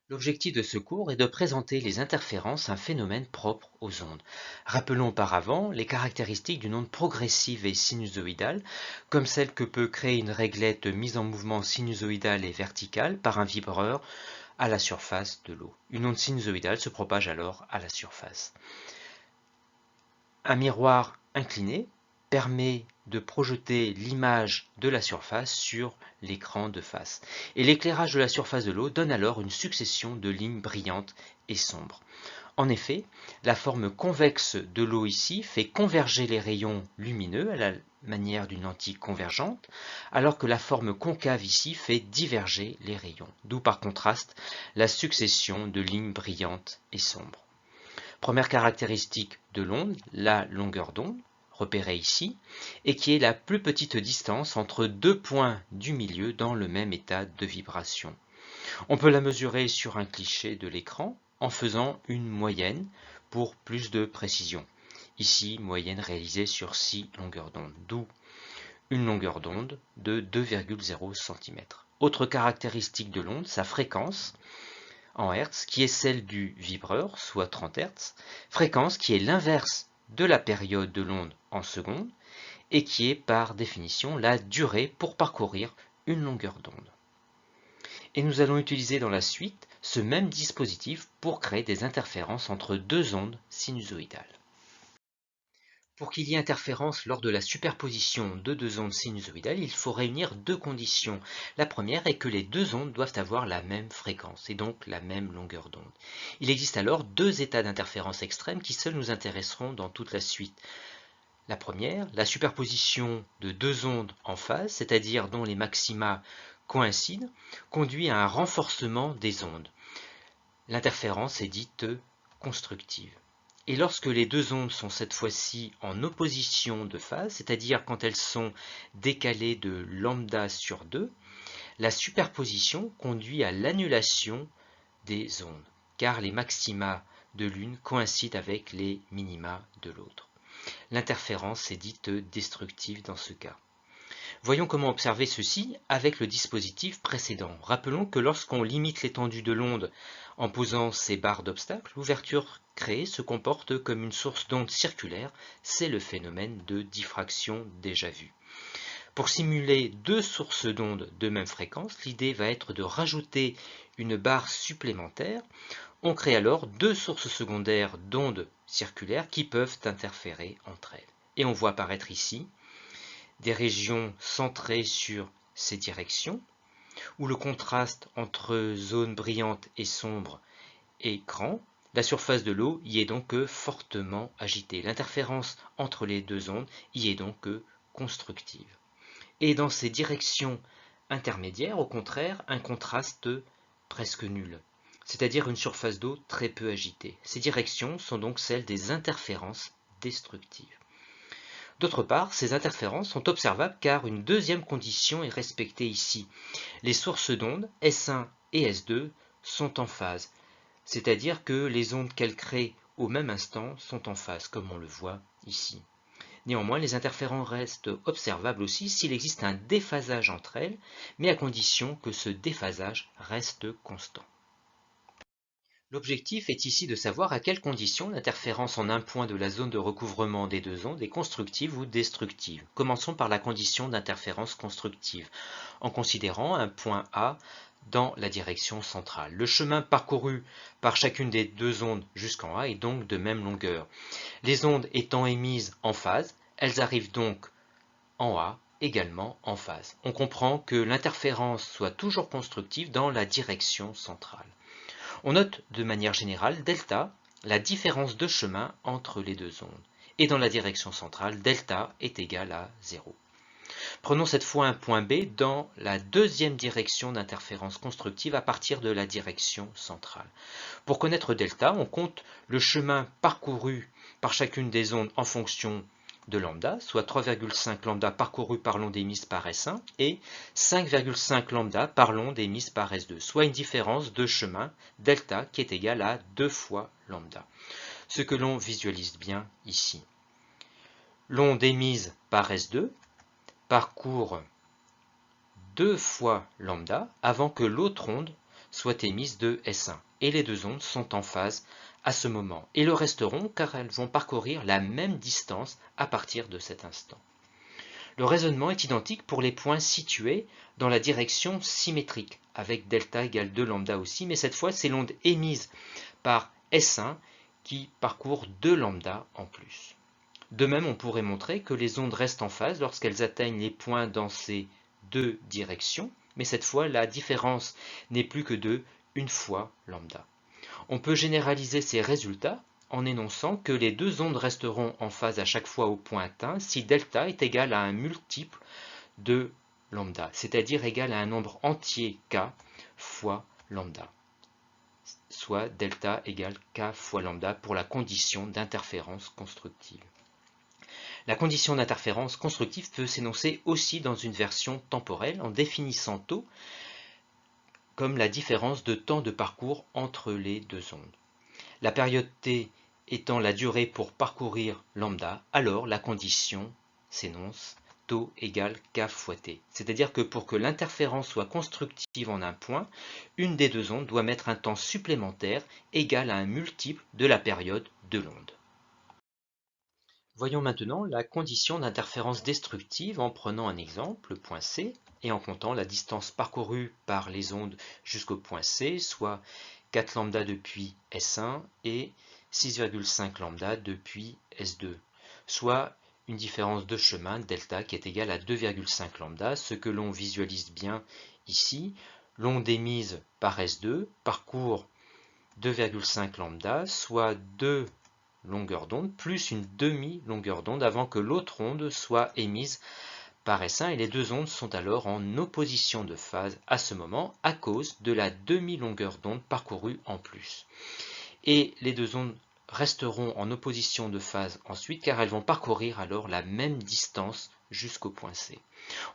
L'objectif de ce cours est de présenter les interférences, un phénomène propre aux ondes. Rappelons auparavant les caractéristiques d'une onde progressive et sinusoïdale, comme celle que peut créer une réglette mise en mouvement sinusoïdal et vertical par un vibreur à la surface de l'eau. Une onde sinusoïdale se propage alors à la surface. Un miroir incliné permet de projeter l'image de la surface sur l'écran de face. Et l'éclairage de la surface de l'eau donne alors une succession de lignes brillantes et sombres. En effet, la forme convexe de l'eau ici fait converger les rayons lumineux à la manière d'une lentille convergente, alors que la forme concave ici fait diverger les rayons, d'où par contraste la succession de lignes brillantes et sombres. Première caractéristique de l'onde, la longueur d'onde, repérée ici, et qui est la plus petite distance entre deux points du milieu dans le même état de vibration. On peut la mesurer sur un cliché de l'écran en faisant une moyenne pour plus de précision. Ici, moyenne réalisée sur 6 longueurs d'onde, d'où une longueur d'onde de 2,0 cm. Autre caractéristique de l'onde, sa fréquence en Hertz, qui est celle du vibreur, soit 30 Hertz, fréquence qui est l'inverse de la période de l'onde en secondes, et qui est par définition la durée pour parcourir une longueur d'onde. Et nous allons utiliser dans la suite ce même dispositif pour créer des interférences entre deux ondes sinusoïdales. Pour qu'il y ait interférence lors de la superposition de deux ondes sinusoïdales, il faut réunir deux conditions. La première est que les deux ondes doivent avoir la même fréquence et donc la même longueur d'onde. Il existe alors deux états d'interférence extrême qui seuls nous intéresseront dans toute la suite. La première, la superposition de deux ondes en phase, c'est-à-dire dont les maxima coïncident, conduit à un renforcement des ondes. L'interférence est dite constructive. Et lorsque les deux ondes sont cette fois-ci en opposition de phase, c'est-à-dire quand elles sont décalées de lambda sur 2, la superposition conduit à l'annulation des ondes, car les maxima de l'une coïncident avec les minima de l'autre. L'interférence est dite destructive dans ce cas. Voyons comment observer ceci avec le dispositif précédent. Rappelons que lorsqu'on limite l'étendue de l'onde en posant ces barres d'obstacles, l'ouverture créée se comporte comme une source d'onde circulaire. C'est le phénomène de diffraction déjà vu. Pour simuler deux sources d'ondes de même fréquence, l'idée va être de rajouter une barre supplémentaire. On crée alors deux sources secondaires d'ondes circulaires qui peuvent interférer entre elles. Et on voit apparaître ici des régions centrées sur ces directions, où le contraste entre zones brillantes et sombres est grand. La surface de l'eau y est donc fortement agitée. L'interférence entre les deux ondes y est donc constructive. Et dans ces directions intermédiaires, au contraire, un contraste presque nul, c'est-à-dire une surface d'eau très peu agitée. Ces directions sont donc celles des interférences destructives. D'autre part, ces interférences sont observables car une deuxième condition est respectée ici. Les sources d'ondes S1 et S2 sont en phase, c'est-à-dire que les ondes qu'elles créent au même instant sont en phase, comme on le voit ici. Néanmoins, les interférences restent observables aussi s'il existe un déphasage entre elles, mais à condition que ce déphasage reste constant. L'objectif est ici de savoir à quelles conditions l'interférence en un point de la zone de recouvrement des deux ondes est constructive ou destructive. Commençons par la condition d'interférence constructive, en considérant un point A dans la direction centrale. Le chemin parcouru par chacune des deux ondes jusqu'en A est donc de même longueur. Les ondes étant émises en phase, elles arrivent donc en A également en phase. On comprend que l'interférence soit toujours constructive dans la direction centrale. On note de manière générale delta, la différence de chemin entre les deux ondes. Et dans la direction centrale, delta est égal à 0. Prenons cette fois un point B dans la deuxième direction d'interférence constructive à partir de la direction centrale. Pour connaître delta, on compte le chemin parcouru par chacune des ondes en fonction de lambda, soit 3,5 lambda parcouru par l'onde émise par S1 et 5,5 lambda par l'onde émise par S2, soit une différence de chemin delta qui est égale à 2 fois lambda, ce que l'on visualise bien ici. L'onde émise par S2 parcourt 2 fois lambda avant que l'autre onde soit émise de S1. Et les deux ondes sont en phase à ce moment, et le resteront car elles vont parcourir la même distance à partir de cet instant. Le raisonnement est identique pour les points situés dans la direction symétrique, avec delta égale 2 lambda aussi, mais cette fois c'est l'onde émise par S1 qui parcourt 2 lambda en plus. De même, on pourrait montrer que les ondes restent en phase lorsqu'elles atteignent les points dans ces deux directions, mais cette fois la différence n'est plus que de 1 fois lambda. On peut généraliser ces résultats en énonçant que les deux ondes resteront en phase à chaque fois au point atteint si delta est égal à un multiple de lambda, c'est-à-dire égal à un nombre entier k fois lambda, soit delta égale k fois lambda pour la condition d'interférence constructive. La condition d'interférence constructive peut s'énoncer aussi dans une version temporelle en définissant taux comme la différence de temps de parcours entre les deux ondes. La période t étant la durée pour parcourir lambda, alors la condition s'énonce taux égale k fois t. C'est-à-dire que pour que l'interférence soit constructive en un point, une des deux ondes doit mettre un temps supplémentaire égal à un multiple de la période de l'onde. Voyons maintenant la condition d'interférence destructive en prenant un exemple, le point C, et en comptant la distance parcourue par les ondes jusqu'au point C, soit 4 lambda depuis S1 et 6,5 lambda depuis S2, soit une différence de chemin delta qui est égale à 2,5 lambda, ce que l'on visualise bien ici. L'onde émise par S2 parcourt 2,5 lambda, soit 2 longueur d'onde plus une demi-longueur d'onde avant que l'autre onde soit émise par S1 et les deux ondes sont alors en opposition de phase à ce moment à cause de la demi-longueur d'onde parcourue en plus. Et les deux ondes resteront en opposition de phase ensuite car elles vont parcourir alors la même distance jusqu'au point C.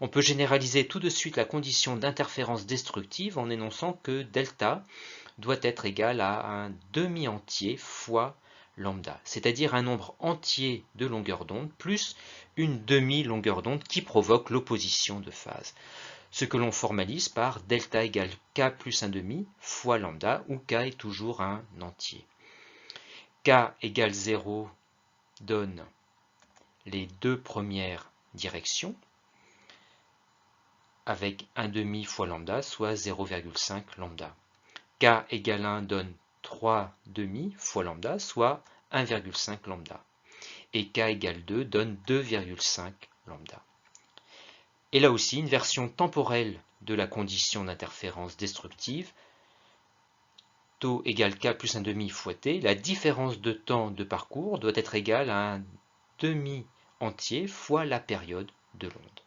On peut généraliser tout de suite la condition d'interférence destructive en énonçant que delta doit être égal à un demi-entier fois lambda, c'est-à-dire un nombre entier de longueurs d'onde plus une demi-longueur d'onde qui provoque l'opposition de phase. Ce que l'on formalise par delta égale k plus un demi fois lambda, où k est toujours un entier. K égale 0 donne les deux premières directions, avec un demi fois lambda, soit 0,5 lambda. K égale 1 donne 3 demi fois lambda, soit 1,5 lambda. Et k égale 2 donne 2,5 lambda. Et là aussi, une version temporelle de la condition d'interférence destructive, taux égale k plus un demi fois t, la différence de temps de parcours doit être égale à un demi entier fois la période de l'onde.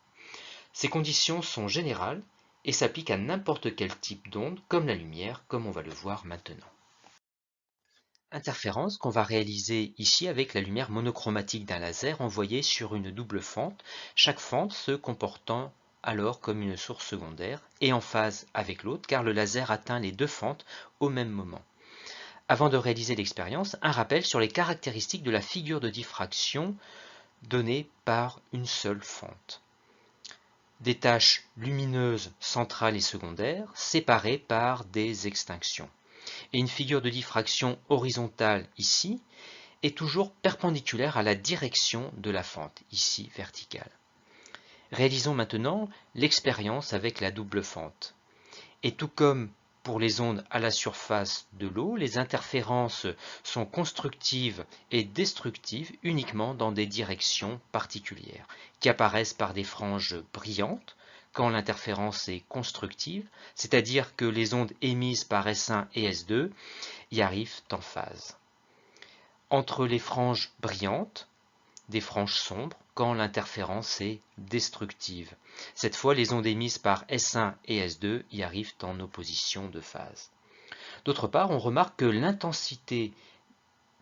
Ces conditions sont générales et s'appliquent à n'importe quel type d'onde, comme la lumière, comme on va le voir maintenant. Interférence qu'on va réaliser ici avec la lumière monochromatique d'un laser envoyé sur une double fente, chaque fente se comportant alors comme une source secondaire et en phase avec l'autre car le laser atteint les deux fentes au même moment. Avant de réaliser l'expérience, un rappel sur les caractéristiques de la figure de diffraction donnée par une seule fente. Des taches lumineuses centrales et secondaires séparées par des extinctions. Et une figure de diffraction horizontale ici est toujours perpendiculaire à la direction de la fente, ici verticale. Réalisons maintenant l'expérience avec la double fente. Et tout comme pour les ondes à la surface de l'eau, les interférences sont constructives et destructives uniquement dans des directions particulières, qui apparaissent par des franges brillantes, quand l'interférence est constructive, c'est-à-dire que les ondes émises par S1 et S2 y arrivent en phase. Entre les franges brillantes, des franges sombres, quand l'interférence est destructive. Cette fois, les ondes émises par S1 et S2 y arrivent en opposition de phase. D'autre part, on remarque que l'intensité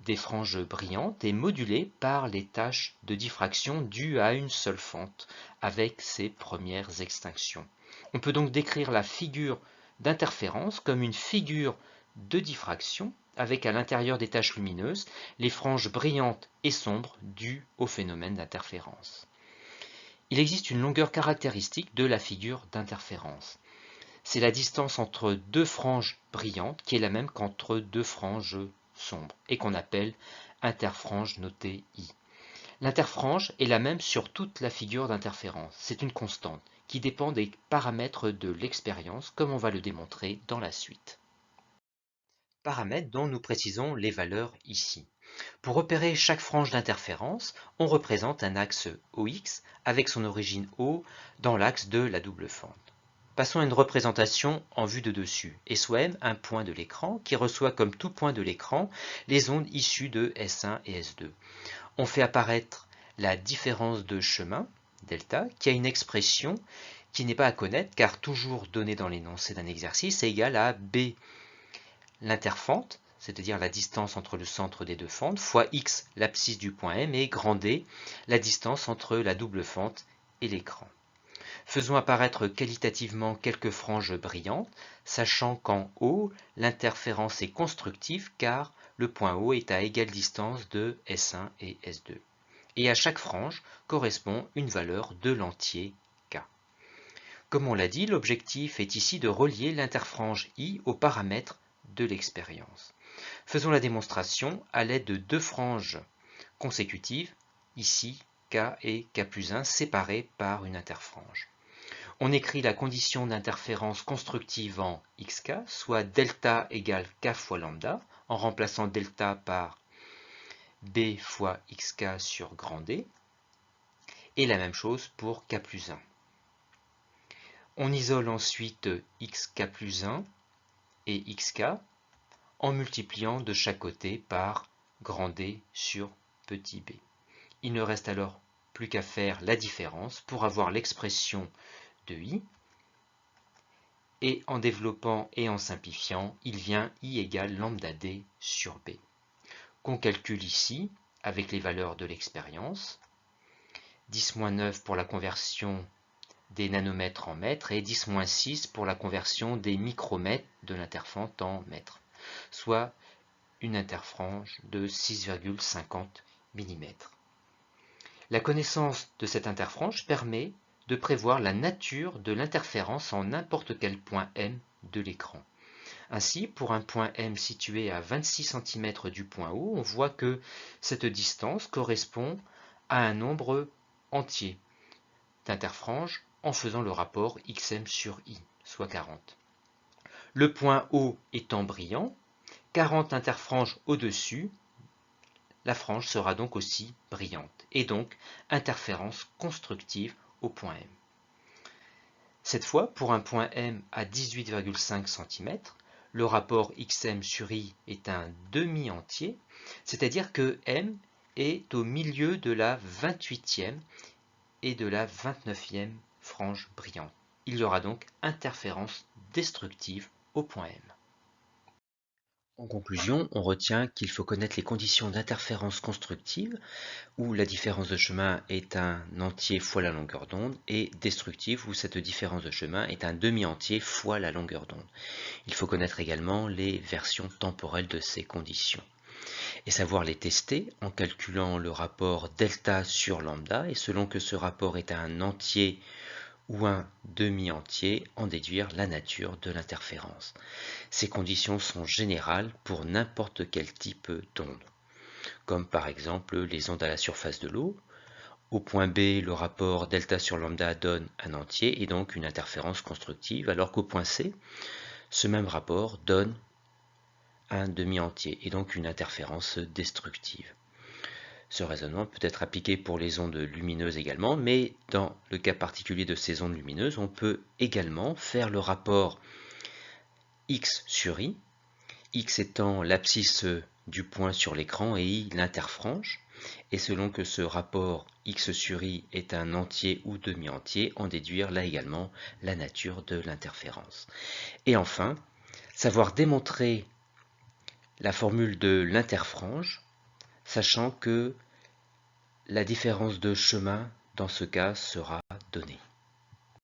des franges brillantes est modulée par les taches de diffraction dues à une seule fente, avec ses premières extinctions. On peut donc décrire la figure d'interférence comme une figure de diffraction, avec à l'intérieur des taches lumineuses les franges brillantes et sombres dues au phénomène d'interférence. Il existe une longueur caractéristique de la figure d'interférence. c'est la distance entre deux franges brillantes qui est la même qu'entre deux franges sombres et qu'on appelle interfrange notée I. L'interfrange est la même sur toute la figure d'interférence. C'est une constante qui dépend des paramètres de l'expérience, comme on va le démontrer dans la suite. Paramètres dont nous précisons les valeurs ici. Pour repérer chaque frange d'interférence, on représente un axe OX avec son origine O dans l'axe de la double fente. Passons à une représentation en vue de dessus. SOM, un point de l'écran qui reçoit comme tout point de l'écran les ondes issues de S1 et S2. On fait apparaître la différence de chemin, delta, qui a une expression qui n'est pas à connaître car toujours donnée dans l'énoncé d'un exercice est égale à B, l'interfente, c'est-à-dire la distance entre le centre des deux fentes, fois x, l'abscisse du point M, et grand D, la distance entre la double fente et l'écran. Faisons apparaître qualitativement quelques franges brillantes, sachant qu'en haut, l'interférence est constructive car le point O est à égale distance de S1 et S2. Et à chaque frange correspond une valeur de l'entier K. Comme on l'a dit, l'objectif est ici de relier l'interfrange I aux paramètres de l'expérience. Faisons la démonstration à l'aide de deux franges consécutives, ici K et K plus 1, séparées par une interfrange. On écrit la condition d'interférence constructive en xk, soit delta égale k fois lambda, en remplaçant delta par b fois xk sur grand D, et la même chose pour k plus 1. On isole ensuite xk plus 1 et xk en multipliant de chaque côté par grand D sur petit b. Il ne reste alors plus qu'à faire la différence pour avoir l'expression de I, et en développant et en simplifiant, il vient I égale lambda D sur B, qu'on calcule ici avec les valeurs de l'expérience, 10-9 pour la conversion des nanomètres en mètres et 10-6 pour la conversion des micromètres de l'interfente en mètres, soit une interfrange de 6,50 mm. La connaissance de cette interfrange permet de prévoir la nature de l'interférence en n'importe quel point M de l'écran. Ainsi, pour un point M situé à 26 cm du point O, on voit que cette distance correspond à un nombre entier d'interfranges en faisant le rapport xm sur i, soit 40. Le point O étant brillant, 40 interfranges au-dessus, la frange sera donc aussi brillante, et donc interférence constructive au point M. Cette fois, pour un point M à 18,5 cm, le rapport xm sur i est un demi-entier, c'est-à-dire que M est au milieu de la 28e et de la 29e frange brillante. Il y aura donc interférence destructive au point M. En conclusion, on retient qu'il faut connaître les conditions d'interférence constructive, où la différence de chemin est un entier fois la longueur d'onde, et destructive, où cette différence de chemin est un demi-entier fois la longueur d'onde. Il faut connaître également les versions temporelles de ces conditions, et savoir les tester en calculant le rapport delta sur lambda, et selon que ce rapport est un entier ou un demi-entier, en déduire la nature de l'interférence. Ces conditions sont générales pour n'importe quel type d'onde, comme par exemple les ondes à la surface de l'eau. Au point B, le rapport delta sur lambda donne un entier et donc une interférence constructive, alors qu'au point C, ce même rapport donne un demi-entier et donc une interférence destructive. Ce raisonnement peut être appliqué pour les ondes lumineuses également, mais dans le cas particulier de ces ondes lumineuses, on peut également faire le rapport x sur i, x étant l'abscisse du point sur l'écran et i l'interfrange, et selon que ce rapport x sur i est un entier ou demi-entier, en déduire là également la nature de l'interférence. Et enfin, savoir démontrer la formule de l'interfrange, sachant que la différence de chemin dans ce cas sera donnée.